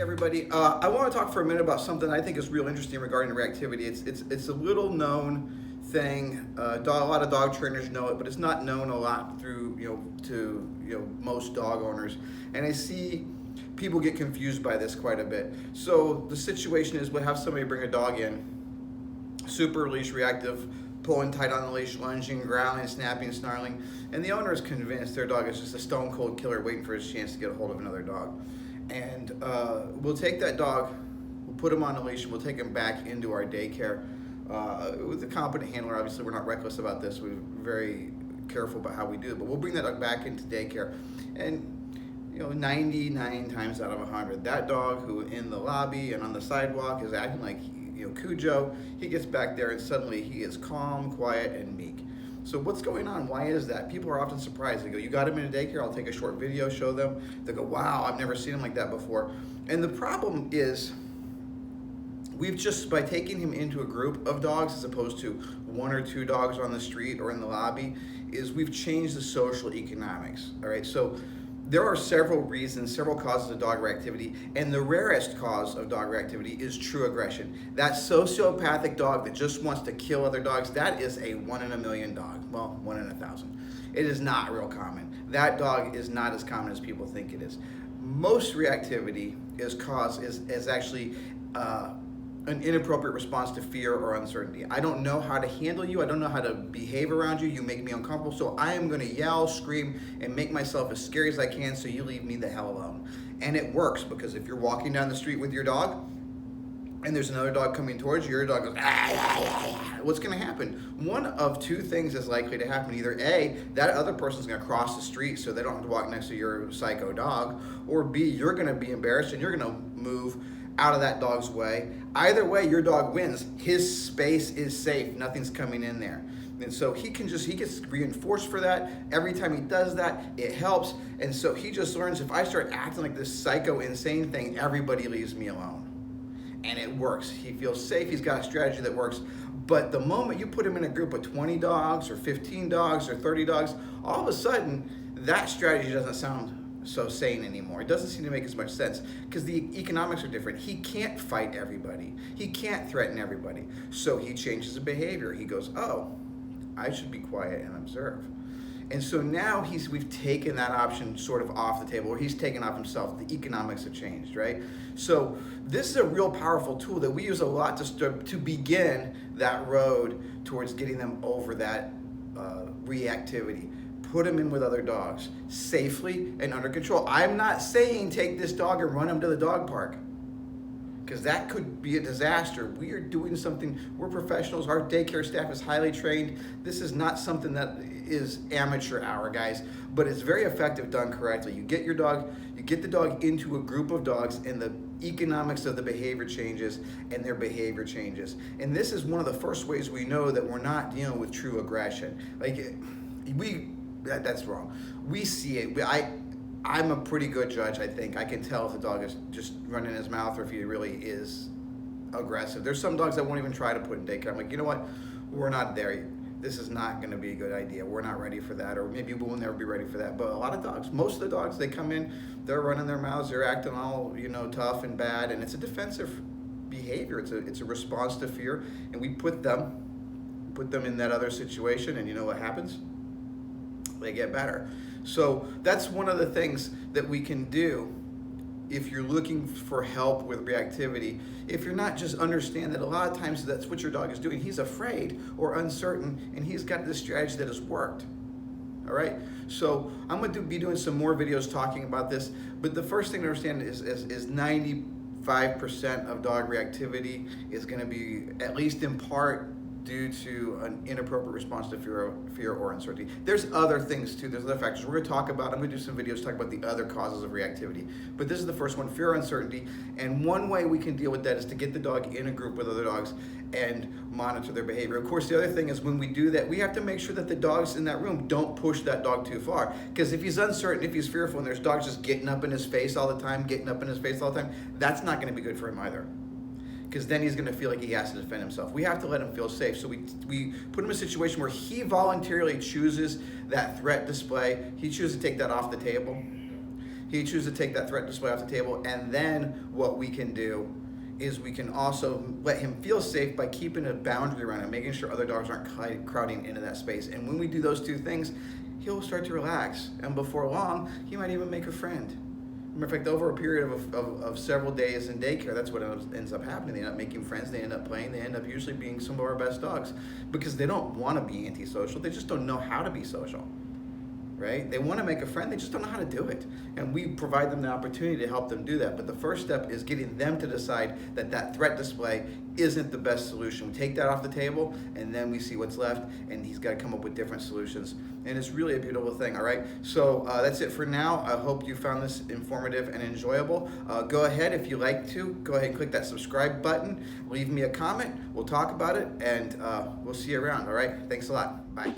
everybody. I want to talk for a minute about something I think is real interesting regarding reactivity. It's a little known thing. A lot of dog trainers know it, but it's not known a lot through to most dog owners. And I see people get confused by this quite a bit. So the situation is, we'll have somebody bring a dog in, super leash reactive, pulling tight on the leash, lunging, growling, snapping, snarling, and the owner is convinced their dog is just a stone cold killer waiting for his chance to get a hold of another dog. And we'll take that dog, we'll put him on a leash, and we'll take him back into our daycare with a competent handler. Obviously, we're not reckless about this. We're very careful about how we do it, but we'll bring that dog back into daycare. And 99 times out of 100, that dog who in the lobby and on the sidewalk is acting like Cujo, he gets back there and suddenly he is calm, quiet, and meek. So what's going on? Why is that? People are often surprised. They go, "You got him in a daycare?" I'll take a short video, show them. They go, "Wow, I've never seen him like that before." And the problem is, we've just, by taking him into a group of dogs as opposed to one or two dogs on the street or in the lobby, is we've changed the social economics. All right, so there are several reasons, several causes of dog reactivity, and the rarest cause of dog reactivity is true aggression. That sociopathic dog that just wants to kill other dogs, that is a 1 in a million dog. Well, 1 in 1,000. It is not real common. That dog is not as common as people think it is. Most reactivity is actually an inappropriate response to fear or uncertainty. I don't know how to handle you. I don't know how to behave around you. You make me uncomfortable, so I am going to yell, scream, and make myself as scary as I can so you leave me the hell alone. And it works, because if you're walking down the street with your dog and there's another dog coming towards you, your dog goes, ah, yeah, yeah, yeah. What's going to happen? One of two things is likely to happen. Either A, that other person's going to cross the street so they don't have to walk next to your psycho dog, or B, you're going to be embarrassed and you're going to move out of that dog's way. Either way, your dog wins. His space is safe. Nothing's coming in there. And so he gets reinforced for that. Every time he does that, it helps. And so he just learns, if I start acting like this psycho insane thing, everybody leaves me alone. And it works. He feels safe. He's got a strategy that works. But the moment you put him in a group of 20 dogs or 15 dogs or 30 dogs, all of a sudden, that strategy doesn't sound so sane anymore. It doesn't seem to make as much sense, because the economics are different. He can't fight everybody. He can't threaten everybody. So he changes the behavior. He goes, oh, I should be quiet and observe. And so now we've taken that option sort of off the table, or he's taken off himself. The economics have changed, right? So this is a real powerful tool that we use a lot to begin that road towards getting them over that reactivity. Put him in with other dogs safely and under control. I'm not saying take this dog and run him to the dog park, because that could be a disaster. We are doing something, we're professionals, our daycare staff is highly trained. This is not something that is amateur hour, guys, but it's very effective done correctly. You get the dog into a group of dogs, and the economics of the behavior changes, and their behavior changes. And this is one of the first ways we know that we're not dealing with true aggression. That's wrong. We see it. I'm a pretty good judge, I think. I can tell if the dog is just running his mouth or if he really is aggressive. There's some dogs I won't even try to put in daycare. I'm like, you know what? We're not there yet. This is not going to be a good idea. We're not ready for that, or maybe we'll never be ready for that. But a lot of dogs, most of the dogs, they come in, they're running their mouths, they're acting all tough and bad, and it's a defensive behavior. It's a response to fear, and we put them in that other situation, and you know what happens? They get better. So that's one of the things that we can do if you're looking for help with reactivity. If you're not, just understand that a lot of times that's what your dog is doing. He's afraid or uncertain, and he's got this strategy that has worked. All right, so I'm going to be doing some more videos talking about this, but the first thing to understand is 95% of dog reactivity is going to be, at least in part, due to an inappropriate response to fear or uncertainty. There's other things too, there's other factors. We're going to talk about, I'm going to do some videos talking about the other causes of reactivity. But this is the first one, fear or uncertainty. And one way we can deal with that is to get the dog in a group with other dogs and monitor their behavior. Of course, the other thing is, when we do that, we have to make sure that the dogs in that room don't push that dog too far. Because if he's uncertain, if he's fearful, and there's dogs just getting up in his face all the time, that's not going to be good for him either. Because then he's going to feel like he has to defend himself. We have to let him feel safe. So we put him in a situation where he voluntarily chooses that threat display. He chooses to take that off the table. he chooses to take that threat display off the table, and then what we can do is we can also let him feel safe by keeping a boundary around him, making sure other dogs aren't crowding into that space. And when we do those two things, he'll start to relax, and before long, he might even make a friend. In fact, over a period of several days in daycare, that's what ends up happening. They end up making friends, they end up playing, they end up usually being some of our best dogs because they don't want to be antisocial, they just don't know how to be social. Right? They want to make a friend, they just don't know how to do it. And we provide them the opportunity to help them do that. But the first step is getting them to decide that that threat display isn't the best solution. We take that off the table, and then we see what's left, and he's got to come up with different solutions. And it's really a beautiful thing, all right? So that's it for now. I hope you found this informative and enjoyable. Go ahead, if you like to, go ahead and click that subscribe button. Leave me a comment. We'll talk about it, and we'll see you around, all right? Thanks a lot. Bye.